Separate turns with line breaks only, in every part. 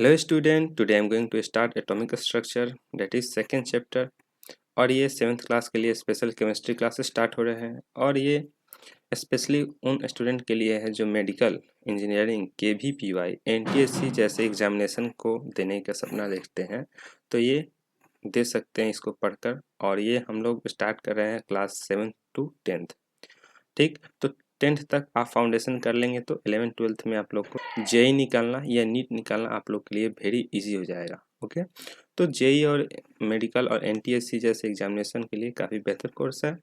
Hello student, today I am going to start atomic structure that is second chapter. और ये 7th class के लिए special chemistry classes start हो रहे हैं और ये स्पेशली उन स्टूडेंट के लिए है जो मेडिकल इंजीनियरिंग KVPY NTSC जैसे एग्जामिनेशन को देने का सपना देखते हैं। तो ये दे सकते हैं इसको पढ़कर। और ये हम लोग स्टार्ट कर रहे हैं क्लास 7 to 10th। ठीक, तो 10th तक आप फाउंडेशन कर लेंगे तो 11th-12th में आप लोग को जेई निकालना या नीट निकालना आप लोग के लिए वेरी इजी हो जाएगा। ओके, तो जेई और मेडिकल और एनटीएससी जैसे एग्जामिनेशन के लिए काफ़ी बेहतर कोर्स है।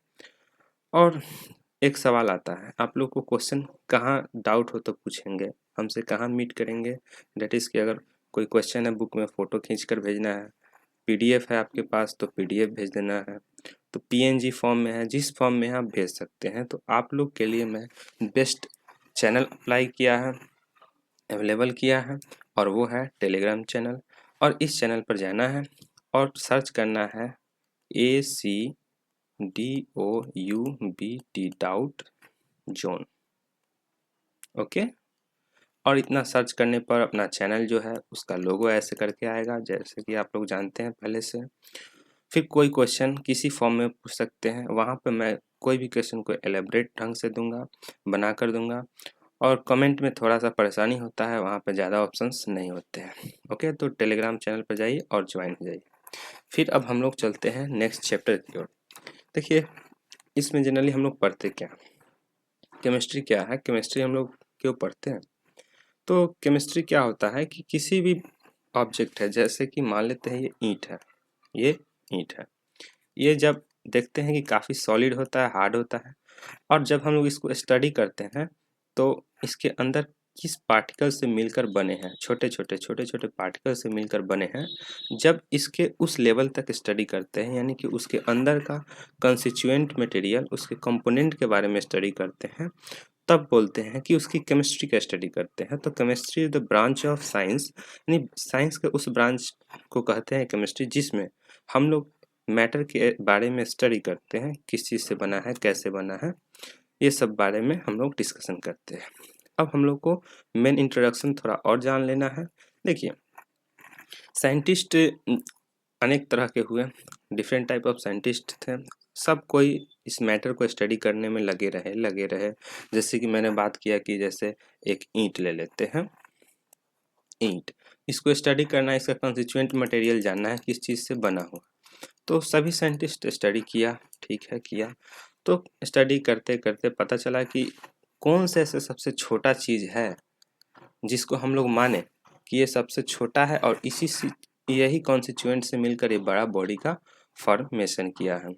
और एक सवाल आता है, आप लोग को क्वेश्चन कहाँ डाउट हो तो पूछेंगे, हमसे कहाँ मीट करेंगे। डेट इज़ कि अगर कोई क्वेश्चन है बुक में फ़ोटो खींच कर भेजना है, पीडीएफ है आपके पास तो पीडीएफ भेज देना है, तो पीएनजी फॉर्म में है, जिस फॉर्म में आप भेज सकते हैं। तो आप लोग के लिए मैं बेस्ट चैनल अप्लाई किया है, अवेलेबल किया है, और वो है टेलीग्राम चैनल। और इस चैनल पर जाना है और सर्च करना है ACDOUBT डाउट जोन। ओके, और इतना सर्च करने पर अपना चैनल जो है उसका लोगो ऐसे करके आएगा जैसे कि आप लोग जानते हैं पहले से। फिर कोई क्वेश्चन किसी फॉर्म में पूछ सकते हैं, वहाँ पे मैं कोई भी क्वेश्चन को एलेबरेट ढंग से दूंगा, बना कर दूंगा। और कमेंट में थोड़ा सा परेशानी होता है, वहाँ पे ज़्यादा ऑप्शंस नहीं होते हैं। ओके, तो टेलीग्राम चैनल पर जाइए और ज्वाइन हो जाइए। फिर अब हम लोग चलते हैं नेक्स्ट चैप्टर की ओर। देखिए, इसमें जनरली हम लोग पढ़ते क्या, केमिस्ट्री क्या है, केमिस्ट्री हम लोग क्यों पढ़ते हैं। तो केमिस्ट्री क्या होता है कि किसी भी ऑब्जेक्ट है, जैसे कि मान लेते हैं ये ईंट है, ये ईंट है, ये जब देखते हैं कि काफ़ी सॉलिड होता है, हार्ड होता है, और जब हम लोग इसको स्टडी करते हैं तो इसके अंदर किस पार्टिकल से मिलकर बने हैं, छोटे छोटे पार्टिकल से मिलकर बने हैं। जब इसके उस लेवल तक स्टडी करते हैं, यानी कि उसके अंदर का कंस्टिट्यूएंट मटेरियल, उसके कंपोनेंट के बारे में स्टडी करते हैं, तब बोलते हैं कि उसकी केमिस्ट्री का स्टडी करते हैं। तो chemistry is the branch of science, यानी साइंस के उस ब्रांच को कहते हैं केमिस्ट्री, जिसमें हम लोग मैटर के बारे में स्टडी करते हैं, किस चीज़ से बना है, कैसे बना है, ये सब बारे में हम लोग डिस्कशन करते हैं। अब हम लोग को मेन इंट्रोडक्शन थोड़ा और जान लेना है। देखिए, साइंटिस्ट अनेक तरह के हुए, डिफरेंट टाइप ऑफ साइंटिस्ट थे। सब कोई इस मैटर को स्टडी करने में लगे रहे। जैसे कि मैंने बात किया कि जैसे एक ईंट ले लेते हैं, ईंट, इसको स्टडी करना है, इसका कंस्टिट्यूएंट मटेरियल जानना है किस चीज़ से बना हुआ। तो सभी साइंटिस्ट स्टडी किया, ठीक है किया। तो स्टडी करते करते पता चला कि कौन से ऐसे सबसे छोटा चीज़ है जिसको हम लोग माने कि ये सबसे छोटा है, और यही कॉन्स्टिट्यूएंट से मिलकर ये बड़ा बॉडी का फॉर्मेशन किया है।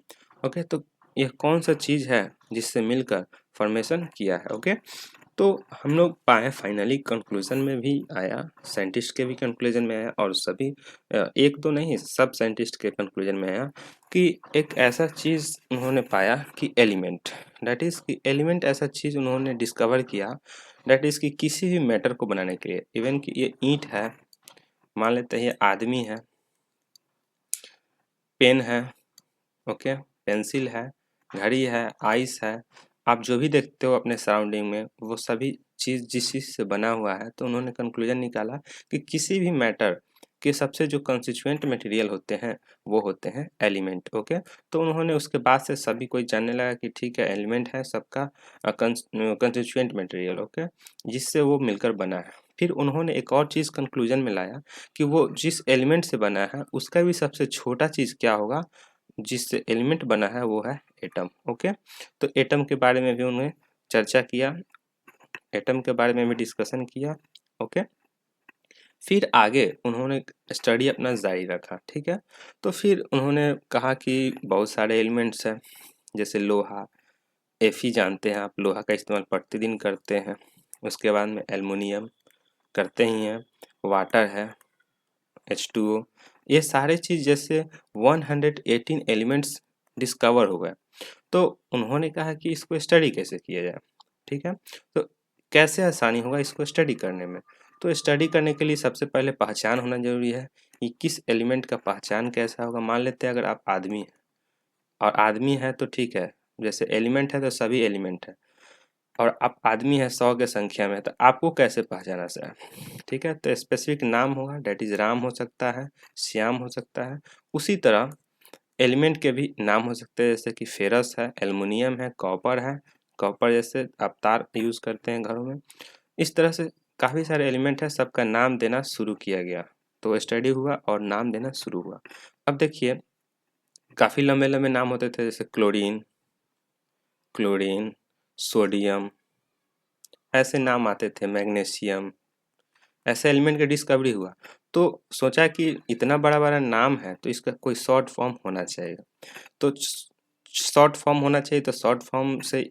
ओके, तो यह कौन सा चीज़ है जिससे मिलकर फॉर्मेशन किया है। ओके, तो हम लोग पाए फाइनली कंक्लूजन में भी आया, साइंटिस्ट के भी कंक्लूजन में आया, और सभी एक दो नहीं सब साइंटिस्ट के कंक्लूजन में आया कि एक ऐसा चीज़ उन्होंने पाया कि एलिमेंट, दैट इज़ कि एलिमेंट ऐसा चीज़ उन्होंने डिस्कवर किया, दैट इज़ कि किसी भी मैटर को बनाने के लिए, इवन कि ये ईंट है, मान लेते हैं ये आदमी है, पेन है, ओके, पेंसिल है, घड़ी है, आइस है, आप जो भी देखते हो अपने सराउंडिंग में वो सभी चीज़ जिस चीज़ से बना हुआ है। तो उन्होंने कंक्लूजन निकाला कि किसी भी मैटर के सबसे जो कंस्टिट्यूएंट मटेरियल होते हैं वो होते हैं एलिमेंट। ओके, तो उन्होंने उसके बाद से सभी कोई जानने लगा कि ठीक है, एलिमेंट है सबका कंस्टिट्यूएंट मटेरियल, ओके, जिससे वो मिलकर बना है। फिर उन्होंने एक और चीज़ कंक्लूजन में लाया कि वो जिस एलिमेंट से बना है उसका भी सबसे छोटा चीज़ क्या होगा जिससे एलिमेंट बना है, वो है एटम। ओके, तो एटम के बारे में भी उन्होंने चर्चा किया, एटम के बारे में भी डिस्कशन किया। ओके, फिर आगे उन्होंने स्टडी अपना जारी रखा, ठीक है। तो फिर उन्होंने कहा कि बहुत सारे एलिमेंट्स हैं, जैसे लोहा, Fe जानते हैं आप, लोहा का इस्तेमाल प्रतिदिन करते हैं। उसके बाद में एल्युमिनियम करते ही हैं, वाटर है, H2O, ये सारे चीज़ जैसे 118 एलिमेंट्स डिस्कवर हो गए। तो उन्होंने कहा कि इसको स्टडी कैसे किया जाए, ठीक है। तो कैसे आसानी होगा इसको स्टडी करने में। तो स्टडी करने के लिए सबसे पहले पहचान होना ज़रूरी है कि किस एलिमेंट का पहचान कैसा होगा। मान लेते हैं अगर आप आदमी हैं, और आदमी है तो ठीक है, जैसे एलिमेंट है तो सभी एलिमेंट है, और आप आदमी है 100 के संख्या में, तो आपको कैसे पहचाना सर? ठीक है, तो स्पेसिफिक नाम होगा, डेट इज राम हो सकता है, श्याम हो सकता है। उसी तरह एलिमेंट के भी नाम हो सकते हैं, जैसे कि फेरस है, एल्युमिनियम है, कॉपर है। कॉपर जैसे आप तार यूज़ करते हैं घरों में। इस तरह से काफ़ी सारे एलिमेंट है, सबका नाम देना शुरू किया गया। तो स्टडी हुआ और नाम देना शुरू हुआ। अब देखिए काफ़ी लंबे लंबे नाम होते थे, जैसे क्लोरीन, क्लोरीन, सोडियम, ऐसे नाम आते थे, मैग्नीशियम। ऐसे एलिमेंट का डिस्कवरी हुआ, तो सोचा कि इतना बड़ा बड़ा नाम है तो इसका कोई शॉर्ट फॉर्म होना चाहिए। तो शॉर्ट फॉर्म होना चाहिए, तो शॉर्ट फॉर्म से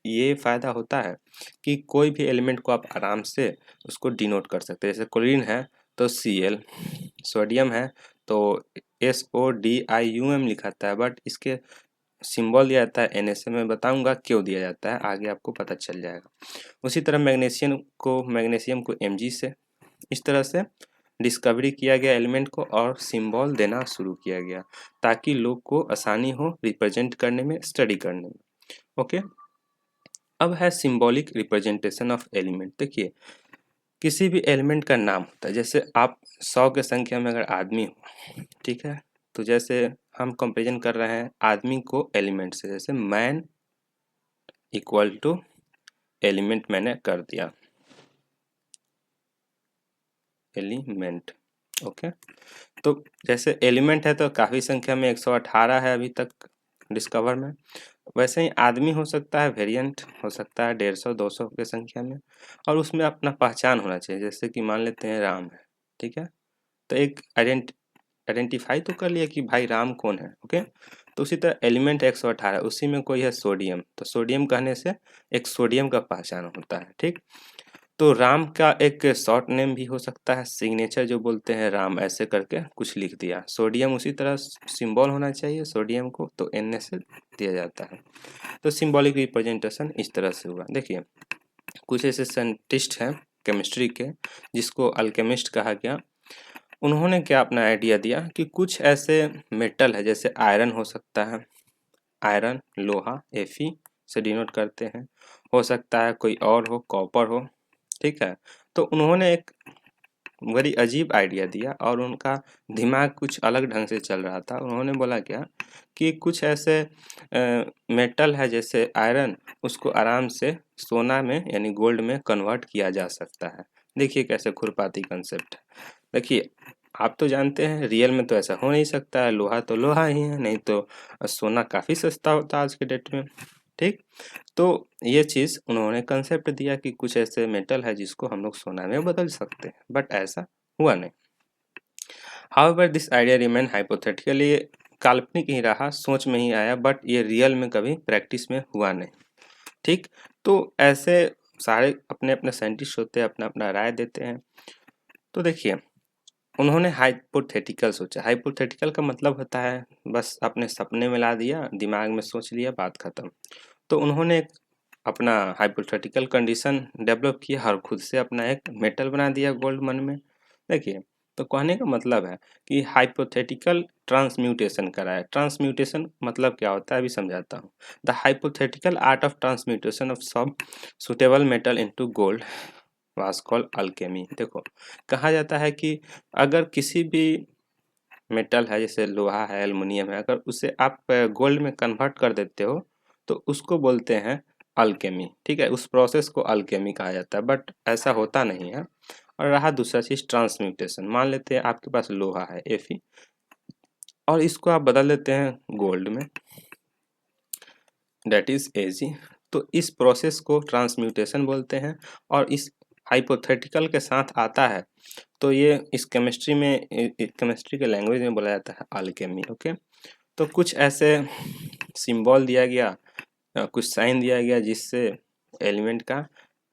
ये फ़ायदा होता है कि कोई भी एलिमेंट को आप आराम से उसको डिनोट कर सकते हैं। जैसे क्लोरीन है तो Cl, सोडियम है तो SODIUM लिखाता है, बट इसके सिंबल दिया जाता है Na से। मैं बताऊंगा क्यों दिया जाता है, आगे आपको पता चल जाएगा। उसी तरह मैग्नीशियम को Mg से, इस तरह से डिस्कवरी किया गया एलिमेंट को और सिंबल देना शुरू किया गया, ताकि लोग को आसानी हो रिप्रेजेंट करने में, स्टडी करने में। ओके, अब है सिंबॉलिक रिप्रेजेंटेशन ऑफ एलिमेंट। देखिए किसी भी एलिमेंट का नाम होता है, जैसे आप 100 के संख्या में अगर आदमी हो, ठीक है, तो जैसे हम कंपेरिजन कर रहे हैं आदमी को एलिमेंट से, जैसे मैन इक्वल टू एलिमेंट मैंने कर दिया, एलिमेंट। ओके, तो जैसे एलिमेंट है तो काफ़ी संख्या में 118 है अभी तक डिस्कवर में। वैसे ही आदमी हो सकता है, वेरिएंट हो सकता है 150 200 के संख्या में, और उसमें अपना पहचान होना चाहिए। जैसे कि मान लेते हैं राम है, ठीक है, तो एक आइडेंटिफाई तो कर लिया कि भाई राम कौन है। ओके, तो उसी तरह एलिमेंट 118, उसी में कोई है सोडियम, तो सोडियम कहने से एक सोडियम का पहचान होता है। ठीक, तो राम का एक शॉर्ट नेम भी हो सकता है, सिग्नेचर जो बोलते हैं राम ऐसे करके कुछ लिख दिया। सोडियम उसी तरह सिंबल होना चाहिए सोडियम को, तो Na से दिया जाता है। तो सिंबॉलिक रिप्रेजेंटेशन इस तरह से हुआ। देखिए कुछ ऐसे साइंटिस्ट हैं केमिस्ट्री के, जिसको अल्केमिस्ट कहा गया। उन्होंने क्या अपना आइडिया दिया कि कुछ ऐसे मेटल है, जैसे आयरन हो सकता है, आयरन लोहा Fe से डिनोट करते हैं, हो सकता है कोई और हो, कॉपर हो, ठीक है। तो उन्होंने एक बड़ी अजीब आइडिया दिया और उनका दिमाग कुछ अलग ढंग से चल रहा था। उन्होंने बोला क्या कि कुछ ऐसे मेटल है जैसे आयरन, उसको आराम से सोना में यानी गोल्ड में कन्वर्ट किया जा सकता है। देखिए कैसे खुरपाती कंसेप्ट है। देखिए आप तो जानते हैं रियल में तो ऐसा हो नहीं सकता है, लोहा तो लोहा ही है, नहीं तो सोना काफ़ी सस्ता होता है आज के डेट में। ठीक, तो ये चीज़ उन्होंने कंसेप्ट दिया कि कुछ ऐसे मेटल है जिसको हम लोग सोना में बदल सकते हैं, बट ऐसा हुआ नहीं। However this idea remain hypothetical, ये काल्पनिक ही रहा, सोच में ही आया, बट ये रियल में कभी प्रैक्टिस में हुआ नहीं। ठीक, तो ऐसे सारे अपने अपने साइंटिस्ट होते हैं, अपना अपना राय देते हैं। तो देखिए उन्होंने हाइपोथेटिकल सोचा। हाइपोथेटिकल का मतलब होता है बस अपने सपने में ला दिया, दिमाग में सोच लिया, बात खत्म। तो उन्होंने एक अपना हाइपोथेटिकल कंडीशन डेवलप किया और खुद से अपना एक मेटल बना दिया गोल्ड मन में। देखिए तो कहने का मतलब है कि हाइपोथेटिकल ट्रांसम्यूटेशन कराया। ट्रांसम्यूटेशन मतलब क्या होता है अभी समझाता हूँ। The hypothetical art of transmutation of some suitable metal into gold was called alchemy. देखो कहा जाता है कि अगर किसी भी मेटल है जैसे लोहा है, एल्युमिनियम है, अगर उसे आप गोल्ड में कन्वर्ट कर देते हो तो उसको बोलते हैं अल्केमी। ठीक है, उस प्रोसेस को अल्केमी कहा जाता है, बट ऐसा होता नहीं है। और रहा दूसरा चीज़ ट्रांसम्यूटेशन। मान लेते हैं आपके पास लोहा है Fe, और इसको आप बदल देते हैं गोल्ड में, दैट इज Ag। तो इस प्रोसेस को ट्रांसम्यूटेशन बोलते हैं, और इस हाइपोथेटिकल के साथ आता है तो ये इस केमिस्ट्री के लैंग्वेज में बोला जाता है अल्केमी। ओके, तो कुछ ऐसे सिंबल दिया गया, कुछ साइन दिया गया जिससे एलिमेंट का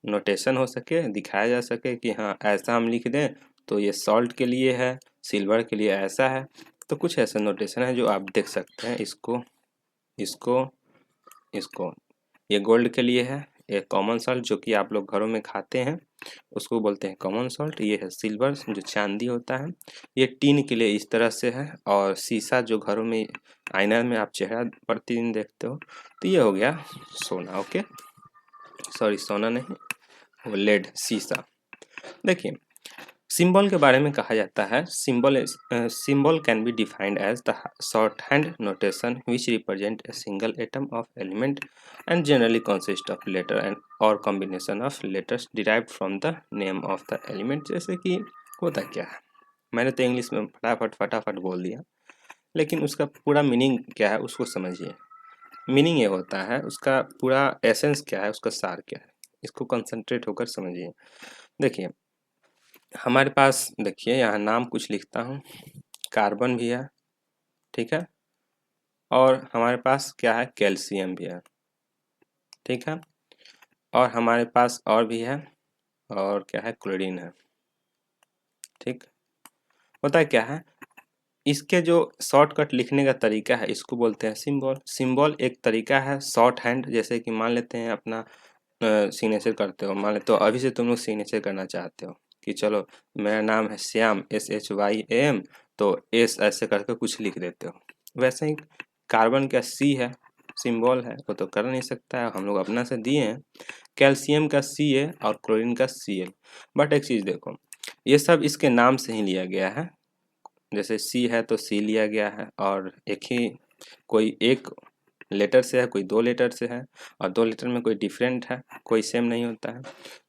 नोटेशन हो सके, दिखाया जा सके कि हाँ ऐसा हम लिख दें तो ये सॉल्ट के लिए है, सिल्वर के लिए ऐसा है। तो कुछ ऐसा नोटेशन है जो आप देख सकते हैं, इसको इसको इसको ये गोल्ड के लिए है, ये कॉमन सॉल्ट जो कि आप लोग घरों में खाते हैं उसको बोलते हैं कॉमन सॉल्ट। ये है सिल्वर जो चांदी होता है। ये टीन के लिए इस तरह से है, और शीशा जो घरों में आईना में आप चेहरा प्रतिदिन देखते हो, तो ये हो गया सोना। ओके, सॉरी सोना नहीं, वो लेड, शीशा। देखिए सिंबल के बारे में कहा जाता है, symbol can be defined as the short hand notation which represent a single atom of element and generally consist of letter and और combination of letters derived from the name of the element. जैसे कि होता क्या है, मैंने तो English में फटाफट फटाफट बोल दिया, लेकिन उसका पूरा मीनिंग क्या है उसको समझिए। मीनिंग ये होता है, उसका पूरा एसेंस क्या है, उसका सार क्या है, इसको कंसंट्रेट होकर समझिए। देखिए हमारे पास, देखिए यहाँ नाम कुछ लिखता हूँ, कार्बन भी है, ठीक है, और हमारे पास क्या है, कैल्शियम भी है, ठीक है, और हमारे पास और भी है, और क्या है, क्लोरीन है, ठीक। होता है क्या है, इसके जो शॉर्टकट लिखने का तरीका है इसको बोलते हैं सिंबल। सिंबल एक तरीका है शॉर्ट हैंड, जैसे कि मान लेते हैं अपना सिग्नेचर करते हो, मान लेते हो अभी से तुम लोग सिग्नेचर करना चाहते हो कि चलो मेरा नाम है श्याम, SHYAM, तो एस ऐसे करके कुछ लिख देते हो। वैसे ही कार्बन का C है, सिंबल है, वो तो कर नहीं सकता है, हम लोग अपना से दिए हैं। कैल्शियम का CA और क्लोरीन का Cl। बट एक चीज़ देखो, ये सब इसके नाम से ही लिया गया है। जैसे C है तो C लिया गया है, और एक ही कोई एक लेटर से है, कोई दो लेटर से है, और दो लेटर में कोई डिफरेंट है, कोई सेम नहीं होता है।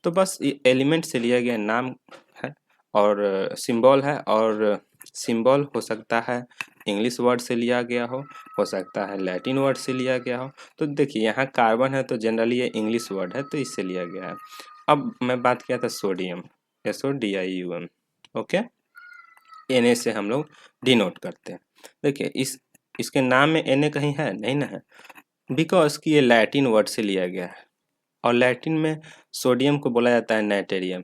तो बस ये एलिमेंट से लिया गया नाम है और सिंबल है, और सिंबल हो सकता है इंग्लिश वर्ड से लिया गया हो सकता है लैटिन वर्ड से लिया गया हो। तो देखिए यहाँ कार्बन है तो जनरली ये इंग्लिश वर्ड है तो इससे लिया गया है। अब मैं बात किया था सोडियम, SODIUM, ओके, Na से हम लोग डिनोट करते हैं। देखिए इसके नाम में Na कहीं है नहीं ना है, बिकॉज कि ये लैटिन वर्ड से लिया गया है, और लैटिन में सोडियम को बोला जाता है नाइटेरियम,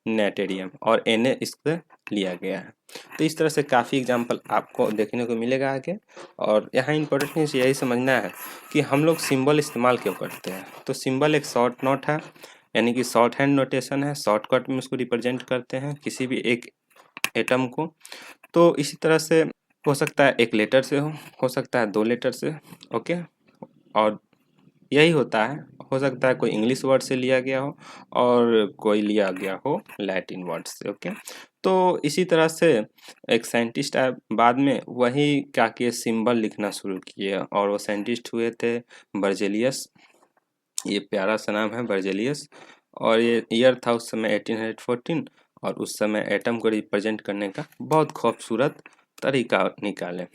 नाइटेरियम, और Na इससे लिया गया है। तो इस तरह से काफ़ी एग्जाम्पल आपको देखने को मिलेगा आगे। और यहाँ इंपॉर्टेंट चीज़ यही समझना है कि हम लोग सिंबल इस्तेमाल क्यों करते हैं। तो सिंबल एक शॉर्ट नोट है, यानी कि शॉर्ट हैंड नोटेशन है, शॉर्टकट में उसको रिप्रेजेंट करते हैं किसी भी एक एटम को। तो इसी तरह से हो सकता है एक लेटर से हो सकता है दो लेटर से, ओके, और यही होता है। हो सकता है कोई इंग्लिश वर्ड से लिया गया हो और कोई लिया गया हो लैटिन वर्ड से, ओके। तो इसी तरह से एक साइंटिस्ट आए बाद में, वही क्या किए, सिंबल लिखना शुरू किए, और वो साइंटिस्ट हुए थे बर्जेलियस। ये प्यारा सा नाम है बर्जेलियस, और ये ईयर था उस समय 1814, और उस समय एटम को रिप्रेजेंट करने का बहुत खूबसूरत तरीका निकाले।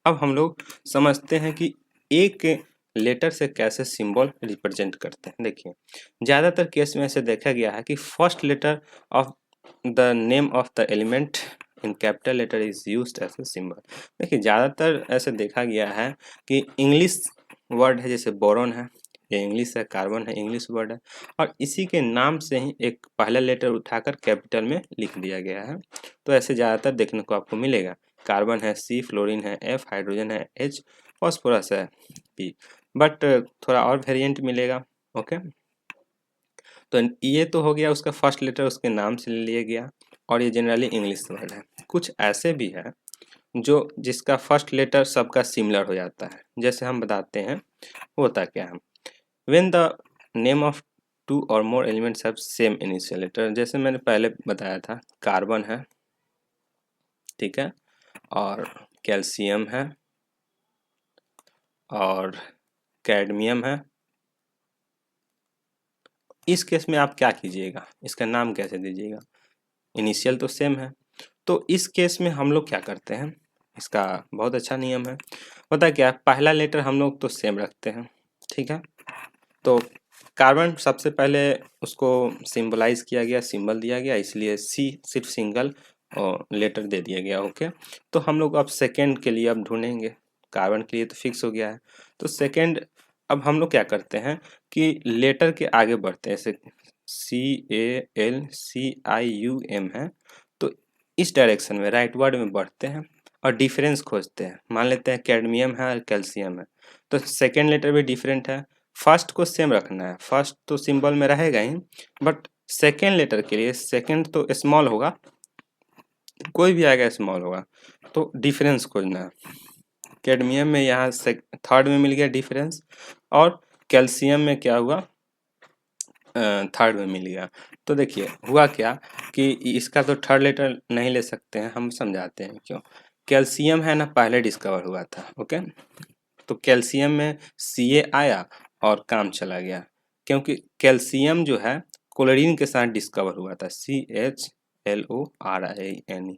अब हम लोग समझते हैं कि एक लेटर से कैसे सिंबल रिप्रेजेंट करते हैं। देखिए ज़्यादातर केस में ऐसे देखा गया है कि first letter of the name of the element in capital letter is used as a symbol. देखिए ज़्यादातर ऐसे देखा गया है कि इंग्लिश वर्ड है, जैसे बोरॉन है, ये इंग्लिश है, कार्बन है, इंग्लिश वर्ड है, और इसी के नाम से ही एक पहला लेटर उठाकर कैपिटल में लिख दिया गया है। तो ऐसे ज़्यादातर देखने को आपको मिलेगा। कार्बन है C, फ्लोरीन है F, हाइड्रोजन है H, फॉस्फोरस है P, बट थोड़ा और वेरिएंट मिलेगा, ओके। तो ये तो हो गया उसका फर्स्ट लेटर उसके नाम से ले लिया गया, और ये जनरली इंग्लिश वर्ड है। कुछ ऐसे भी है जो जिसका फर्स्ट लेटर सबका सिमिलर हो जाता है। जैसे हम बताते हैं होता क्या है, when the name of two और more elements have same initial letter. जैसे मैंने पहले बताया था, कार्बन है, ठीक है, और कैल्शियम है, और कैडमियम है। इस केस में आप क्या कीजिएगा, इसका नाम कैसे दीजिएगा, इनिशियल तो सेम है। तो इस केस में हम लोग क्या करते हैं, इसका बहुत अच्छा नियम है। पता है क्या, पहला लेटर हम लोग तो सेम रखते हैं, ठीक है। तो कार्बन सबसे पहले उसको सिंबलाइज किया गया, सिंबल दिया गया, इसलिए C सिर्फ सिंगल लेटर दे दिया गया, ओके। तो हम लोग अब सेकेंड के लिए अब ढूंढेंगे, कार्बन के लिए तो फिक्स हो गया है। तो सेकेंड अब हम लोग क्या करते हैं कि लेटर के आगे बढ़ते हैं, जैसे CALCIUM है, तो इस डायरेक्शन में राइट वर्ड में बढ़ते हैं और डिफरेंस खोजते हैं। मान लेते हैं कैडमियम है और कैल्शियम है, तो सेकेंड लेटर भी डिफरेंट है, फर्स्ट को सेम रखना है, फर्स्ट तो सिंबल में रहेगा ही, बट सेकेंड लेटर के लिए सेकेंड तो स्मॉल होगा, कोई भी आएगा स्मॉल होगा, तो डिफरेंस खोजना है। कैडमियम में यहाँ थर्ड में मिल गया डिफरेंस, और कैल्शियम में क्या हुआ, थर्ड में मिल गया। तो देखिए हुआ क्या कि इसका तो थर्ड लेटर नहीं ले सकते हैं, हम समझाते हैं क्यों। कैल्शियम है ना पहले डिस्कवर हुआ था, ओके। तो कैल्शियम में Ca आया और काम चला गया, क्योंकि कैल्शियम जो है क्लोरीन के साथ डिस्कवर हुआ था, CHLORINE।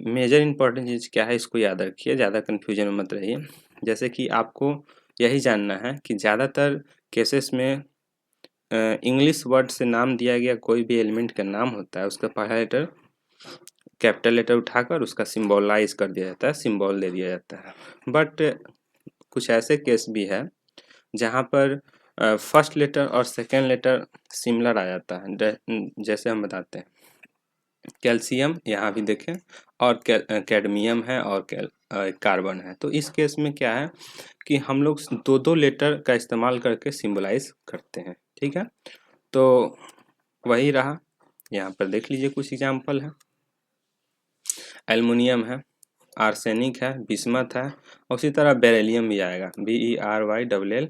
मेजर इंपॉर्टेंट चीज़ क्या है, इसको याद रखिए, ज़्यादा कन्फ्यूजन में मत रहिए। जैसे कि आपको यही जानना है कि ज़्यादातर केसेस में इंग्लिश वर्ड से नाम दिया गया कोई भी एलिमेंट का नाम होता है, उसका पहला लेटर कैपिटल लेटर उठाकर उसका सिंबलाइज कर दिया जाता है, सिंबल दे दिया जाता है। बट कुछ ऐसे केस भी है जहाँ पर फर्स्ट लेटर और सेकेंड लेटर सिमिलर आ जाता है। जैसे हम बताते हैं कैल्शियम, यहाँ भी देखें, और कैडमियम है और कार्बन है। तो इस केस में क्या है कि हम लोग दो दो लेटर का इस्तेमाल करके सिंबलाइज करते हैं, ठीक है। तो वही रहा, यहाँ पर देख लीजिए कुछ एग्जाम्पल है। एल्युमिनियम है, आर्सेनिक है, बिस्मथ है, और उसी तरह बेरिलियम भी आएगा, BERYLLIUM।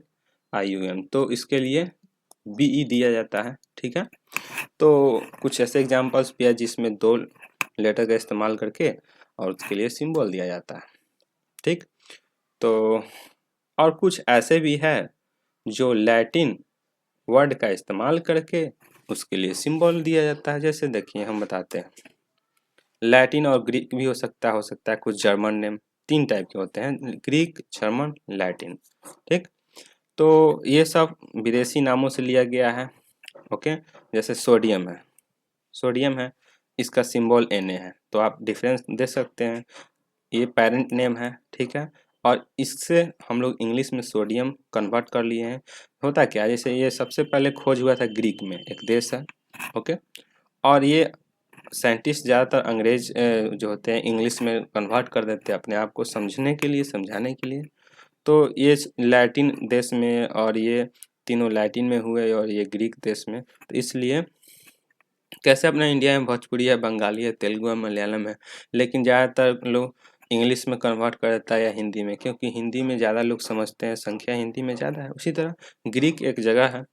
तो इसके लिए BE दिया जाता है, ठीक है। तो कुछ ऐसे एग्जांपल्स भी है जिसमें दो लेटर का इस्तेमाल करके और उसके लिए सिंबल दिया जाता है, ठीक। तो और कुछ ऐसे भी है जो लैटिन वर्ड का इस्तेमाल करके उसके लिए सिंबल दिया जाता है। जैसे देखिए हम बताते हैं, लैटिन और ग्रीक भी हो सकता है कुछ जर्मन नेम, तीन टाइप के होते हैं, ग्रीक, जर्मन, लैटिन, ठीक। तो ये सब विदेशी नामों से लिया गया है, ओके। जैसे सोडियम है, सोडियम है, इसका सिंबल Na है, तो आप डिफरेंस दे सकते हैं, ये पेरेंट नेम है, ठीक है। और इससे हम लोग इंग्लिश में सोडियम कन्वर्ट कर लिए हैं। होता क्या है, जैसे ये सबसे पहले खोज हुआ था ग्रीक में, एक देश है, ओके। और ये साइंटिस्ट ज़्यादातर अंग्रेज जो होते हैं इंग्लिश में कन्वर्ट कर देते हैं अपने आप को समझने के लिए, समझाने के लिए। तो ये लैटिन देश में, और ये तीनों लैटिन में हुए और ये ग्रीक देश में। तो इसलिए कैसे अपने इंडिया में भोजपुरी है, बंगाली है, तेलुगु है, मलयालम है, लेकिन ज़्यादातर लोग इंग्लिश में कन्वर्ट कर देता है या हिंदी में, क्योंकि हिंदी में ज़्यादा लोग समझते हैं, संख्या हिंदी में ज़्यादा है। उसी तरह ग्रीक एक जगह है,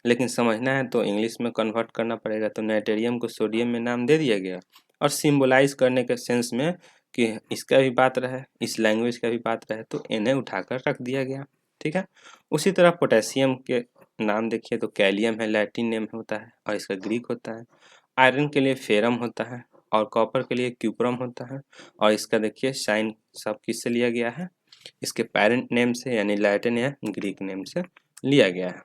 लेकिन समझना है तो इंग्लिश में कन्वर्ट करना पड़ेगा। तो नाइट्रेरियम को सोडियम में नाम दे दिया गया, और सिम्बलाइज करने के सेंस में कि इसका भी बात रहे, इस लैंग्वेज का भी बात रहे, तो इन्हें उठाकर रख दिया गया, ठीक है। उसी तरह पोटेशियम के नाम देखिए तो कैलियम है, लैटिन नेम होता है और इसका ग्रीक होता है। आयरन के लिए फेरम होता है और कॉपर के लिए क्यूप्रम होता है, और इसका देखिए साइन सब किससे लिया गया है, इसके पेरेंट नेम से, यानी लैटिन या ग्रीक नेम से लिया गया है।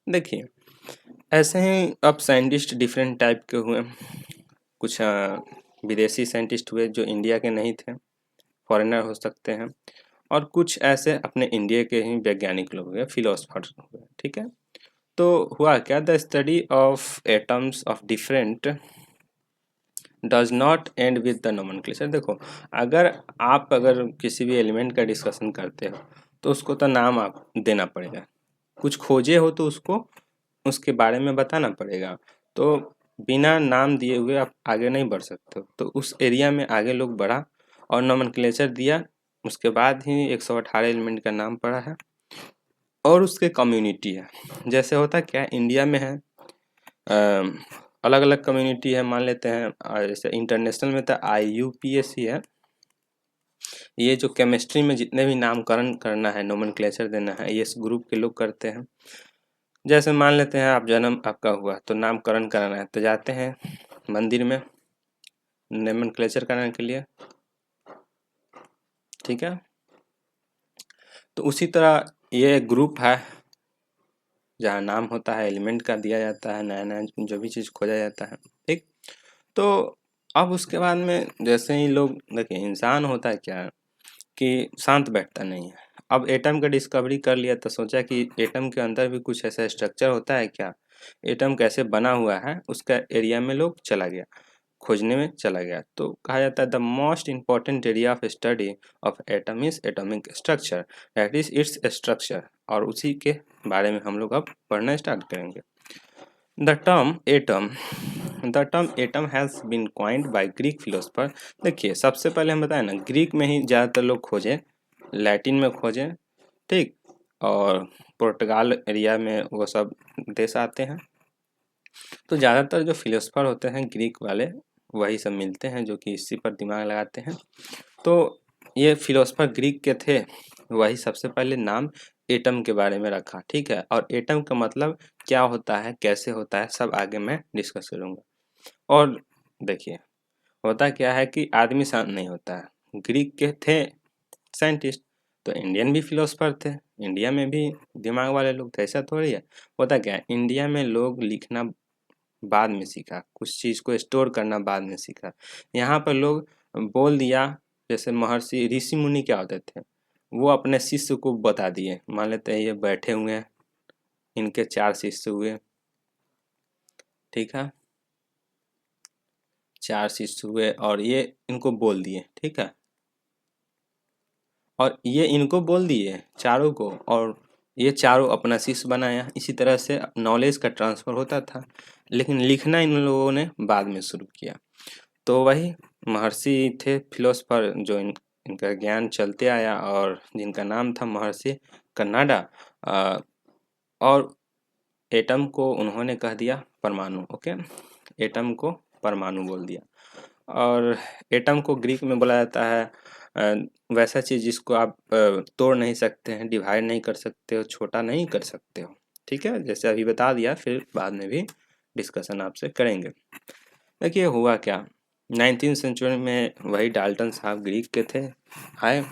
देखिए ऐसे ही अब साइंटिस्ट डिफरेंट टाइप के हुए, कुछ विदेशी साइंटिस्ट हुए जो इंडिया के नहीं थे, फॉरेनर हो सकते हैं, और कुछ ऐसे अपने इंडिया के ही वैज्ञानिक लोग हुए, फिलोसफर्स हुए, ठीक है। तो हुआ क्या, the study of atoms of different does not and with the nomenclature. देखो अगर किसी भी एलिमेंट का डिस्कशन करते हो तो उसको तो नाम आप देना पड़ेगा, कुछ खोजे हो तो उसको उसके बारे में बताना पड़ेगा। तो बिना नाम दिए हुए आप आगे नहीं बढ़ सकते हो। तो उस एरिया में आगे लोग बढ़ा और नोमेनक्लेचर दिया, उसके बाद ही 118 एलिमेंट का नाम पड़ा है। और उसके कम्युनिटी है, जैसे होता क्या इंडिया में है, अलग अलग कम्युनिटी है, मान लेते हैं जैसे इंटरनेशनल में तो IUPAC है, ये जो केमिस्ट्री में जितने भी नामकरण करना है, नोमेनक्लेचर देना है, ये इस ग्रुप के लोग करते हैं। जैसे मान लेते हैं आप जन्म आपका हुआ तो नामकरण कराना है, तो जाते हैं मंदिर में नोमेनक्लेचर कराने के लिए, ठीक है। तो उसी तरह ये ग्रुप है जहाँ नाम होता है, एलिमेंट का दिया जाता है, नया नया जो भी चीज़ खोजा जाता है, ठीक। तो अब उसके बाद में जैसे ही लोग देखिए, इंसान होता है क्या कि शांत बैठता नहीं है। अब एटम का डिस्कवरी कर लिया तो सोचा कि एटम के अंदर भी कुछ ऐसा स्ट्रक्चर होता है क्या, एटम कैसे बना हुआ है, उसका एरिया में लोग चला गया, खोजने में चला गया। तो कहा जाता है the most important area of study of atom is atomic structure, that is its structure. और उसी के बारे में हम लोग अब पढ़ना स्टार्ट करेंगे। The term atom has been coined by Greek philosopher. देखिए सबसे पहले हम बताएं ना, ग्रीक में ही ज़्यादातर लोग खोजे, लैटिन में खोजे, ठीक, और पुर्तगाल एरिया में वो सब देश आते हैं। तो ज़्यादातर जो फिलोसफर होते हैं ग्रीक वाले वही सब मिलते हैं जो कि इसी पर दिमाग लगाते हैं। तो ये फिलोसफर ग्रीक के थे, वही सबसे पहले नाम एटम के बारे में रखा, ठीक है। और एटम का मतलब क्या होता है, कैसे होता है, सब आगे मैं डिस्कस करूँगा। और देखिए होता क्या है कि आदमी शांत नहीं होता है। ग्रीक के थे साइंटिस्ट, तो इंडियन भी फिलोसफर थे, इंडिया में भी दिमाग वाले लोग थे, ऐसा थोड़ी है। होता क्या है, इंडिया में लोग लिखना बाद में सीखा, कुछ चीज़ को स्टोर करना बाद में सीखा। यहाँ पर लोग बोल दिया, जैसे महर्षि ऋषि मुनि क्या होते थे, वो अपने शिष्य को बता दिए। मान लेते हैं ये बैठे हुए हैं, इनके 4 शिष्य हुए, ठीक है, 4 शिष्य हुए और ये इनको बोल दिए, ठीक है। और ये इनको बोल दिए चारों को, और ये चारों अपना शिष्य बनाया। इसी तरह से नॉलेज का ट्रांसफ़र होता था, लेकिन लिखना इन लोगों ने बाद में शुरू किया। तो वही महर्षि थे फिलोसफर जो इनका ज्ञान चलते आया और जिनका नाम था महर्षि कन्नाडा। और एटम को उन्होंने कह दिया परमाणु, ओके, एटम को परमाणु बोल दिया। और एटम को ग्रीक में बोला जाता है वैसा चीज़ जिसको आप तोड़ नहीं सकते हैं, डिवाइड नहीं कर सकते हो, छोटा नहीं कर सकते हो, ठीक है। जैसे अभी बता दिया, फिर बाद में भी डिस्कशन आपसे करेंगे। देखिए हुआ क्या, 19वीं सेंचुरी में वही डाल्टन साहब ग्रीक के थे, आए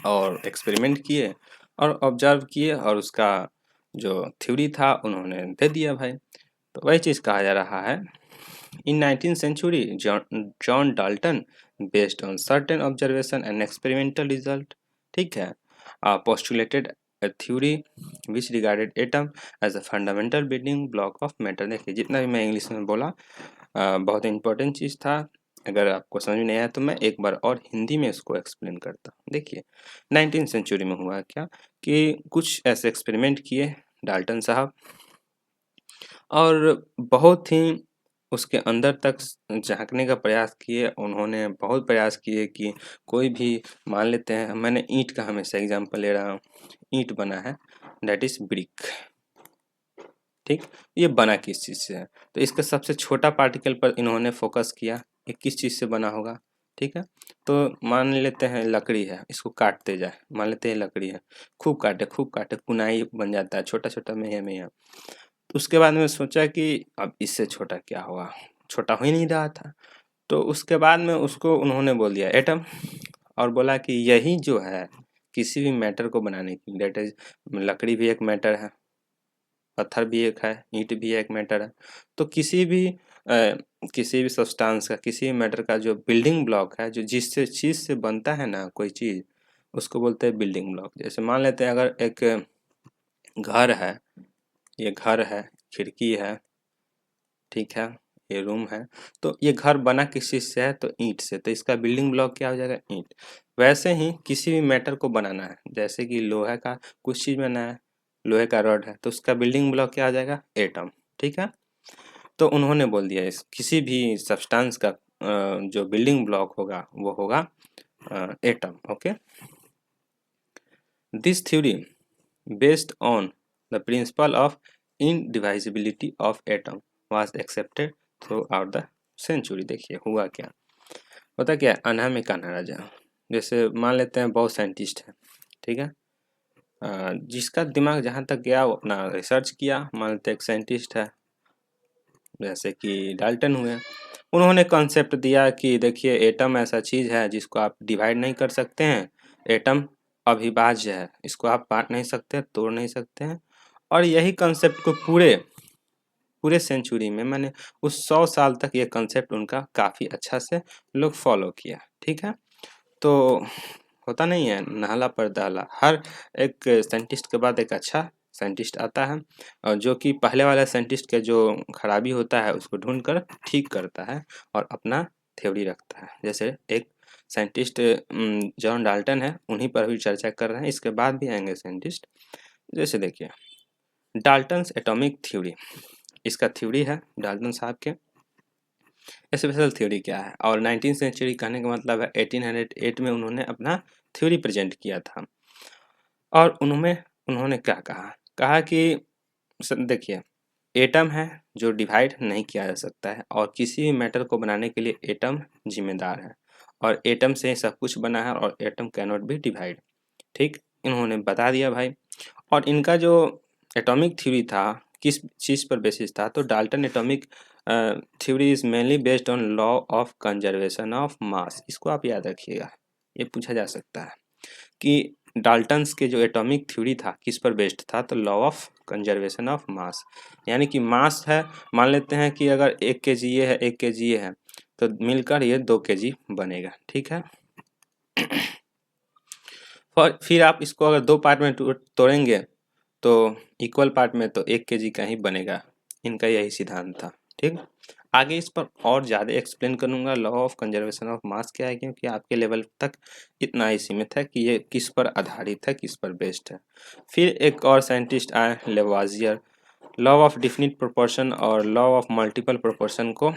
और एक्सपेरिमेंट किए और ऑब्जर्व किए और उसका जो थ्योरी था उन्होंने दे दिया भाई। तो वही चीज़ कहा जा रहा है, इन 19th century John Dalton based on certain observation and experimental result, ठीक है, postulated a theory which regarded atom as a fundamental building block of matter। देखिए जितना भी मैं इंग्लिश में बोला बहुत इंपॉर्टेंट चीज़ था। अगर आपको समझ में नहीं आया तो मैं एक बार और हिंदी में इसको एक्सप्लेन करता हूँ। देखिए 19th सेंचुरी में हुआ क्या कि कुछ ऐसे एक्सपेरिमेंट किए डाल्टन साहब, और बहुत ही उसके अंदर तक झाँकने का प्रयास किए। उन्होंने बहुत प्रयास किए कि कोई भी, मान लेते हैं, मैंने ईंट का हमेशा एग्जांपल ले रहा हूँ, ईंट बना है, दैट इज़ ब्रिक, ठीक। ये बना किस चीज़ से है, तो इसका सबसे छोटा पार्टिकल पर इन्होंने फोकस किया, ये किस चीज़ से बना होगा, ठीक है। तो मान लेते हैं लकड़ी है, इसको काटते जाए, मान लेते हैं लकड़ी है, खूब काटे, कुनाई बन जाता है, छोटा छोटा में। उसके बाद में सोचा कि अब इससे छोटा क्या होगा, छोटा हो ही नहीं रहा था। तो उसके बाद में उसको उन्होंने बोल दिया एटम, और बोला कि यही जो है किसी भी मैटर को बनाने की, डेट इज लकड़ी भी एक मैटर है, पत्थर भी एक है, ईंट भी एक मैटर है। तो किसी भी सब्सटेंस का, किसी भी मैटर का जो बिल्डिंग ब्लॉक है, जो जिससे चीज़ से बनता है ना कोई चीज़, उसको बोलते हैं बिल्डिंग ब्लॉक। जैसे मान लेते हैं अगर एक घर है, ये घर है, खिड़की है, ठीक है, ये रूम है, तो ये घर बना किस चीज़ से है, तो ईंट से, तो इसका बिल्डिंग ब्लॉक क्या हो जाएगा, ईंट। वैसे ही किसी भी मैटर को बनाना है, जैसे कि लोहे का कुछ चीज़ बनाना है, लोहे का रॉड है, तो उसका बिल्डिंग ब्लॉक क्या हो जाएगा, एटम, ठीक है। तो उन्होंने बोल दिया इस किसी भी सब्सटेंस का जो बिल्डिंग ब्लॉक होगा वो होगा atom, okay. This theory based on the principle of indivisibility of atom was accepted throughout the century। देखिए हुआ क्या, होता क्या, अन्हा में कान्हा राजा। जैसे मान लेते हैं बहुत साइंटिस्ट है, ठीक है, जिसका दिमाग जहाँ तक गया वो अपना रिसर्च किया। मान लेते हैं एक साइंटिस्ट है जैसे कि डाल्टन हुए, उन्होंने कॉन्सेप्ट दिया कि देखिए एटम ऐसा चीज़ है जिसको आप डिवाइड नहीं कर सकते हैं, एटम अविभाज्य है, इसको आप बांट नहीं सकते, तोड़ नहीं सकते हैं। और यही कंसेप्ट को पूरे पूरे सेंचुरी में, मैंने उस 100 साल तक ये कंसेप्ट उनका काफ़ी अच्छा से लोग फॉलो किया, ठीक है। तो होता नहीं है नहला पर दहला, हर एक साइंटिस्ट के बाद एक अच्छा साइंटिस्ट आता है, और जो कि पहले वाला साइंटिस्ट का जो खराबी होता है उसको ढूंढ कर ठीक करता है और अपना थ्योरी रखता है। जैसे एक साइंटिस्ट जॉन डाल्टन है, उन्हीं पर भी चर्चा कर रहे हैं, इसके बाद भी आएंगे साइंटिस्ट। जैसे देखिए डाल्टन्स एटॉमिक थ्योरी, इसका थ्योरी है डाल्टन साहब के। स्पेशल थ्योरी क्या है, और 19th सेंचुरी कहने का मतलब है 1808 में उन्होंने अपना थ्योरी प्रेजेंट किया था। और उन्होंने क्या कहा, कहा कि देखिए, एटम है जो डिवाइड नहीं किया जा सकता है और किसी भी मैटर को बनाने के लिए एटम जिम्मेदार है, और एटम से सब कुछ बना है और atom can not be divide. ठीक, इन्होंने बता दिया भाई। और इनका जो एटॉमिक थ्योरी था किस चीज़ पर बेसिस था, तो Dalton atomic theory is mainly based on law of conservation of mass. इसको आप याद रखिएगा, ये पूछा जा सकता है कि डाल्टन्स के जो एटॉमिक थ्योरी था किस पर बेस्ड था, तो law of conservation of mass. यानी कि मास है, मान लेते हैं कि अगर 1 kg ये है 1 kg ये है, तो मिलकर ये 2 kg बनेगा। ठीक है, और फिर आप इसको अगर 2 पार्ट में तोड़ेंगे तो इक्वल पार्ट में तो 1 kg का ही बनेगा। इनका यही सिद्धांत था। ठीक, आगे इस पर और ज़्यादा एक्सप्लेन करूँगा law of conservation of mass क्या है, क्योंकि आपके लेवल तक इतना ही सीमित है कि ये किस पर आधारित है, किस पर बेस्ड है। फिर एक और साइंटिस्ट आए लेवाजियर, लॉ ऑफ डिफिनिट प्रोपोर्शन और लॉ ऑफ मल्टीपल प्रोपोर्शन को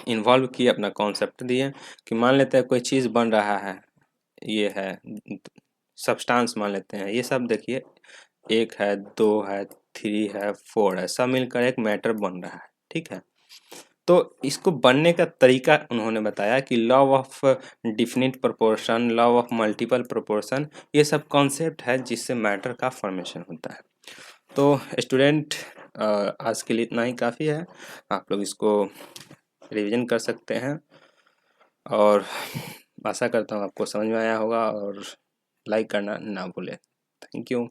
इन्वॉल्व किए, अपना कॉन्सेप्ट दिए कि मान लेते हैं कोई चीज़ बन रहा है, ये है सब्सटेंस मान लेते हैं, ये सब देखिए 1 है 2 है 3 है 4 है, सब मिलकर एक मैटर बन रहा है। ठीक है, तो इसको बनने का तरीका उन्होंने बताया कि law of definite proportion, law of multiple proportion, ये सब कॉन्सेप्ट है जिससे मैटर का फॉर्मेशन होता है। तो स्टूडेंट, आज के लिए इतना ही काफ़ी है, आप लोग इसको रिवीजन कर सकते हैं और आशा करता हूँ आपको समझ में आया होगा, और लाइक करना ना भूलें। Thank you.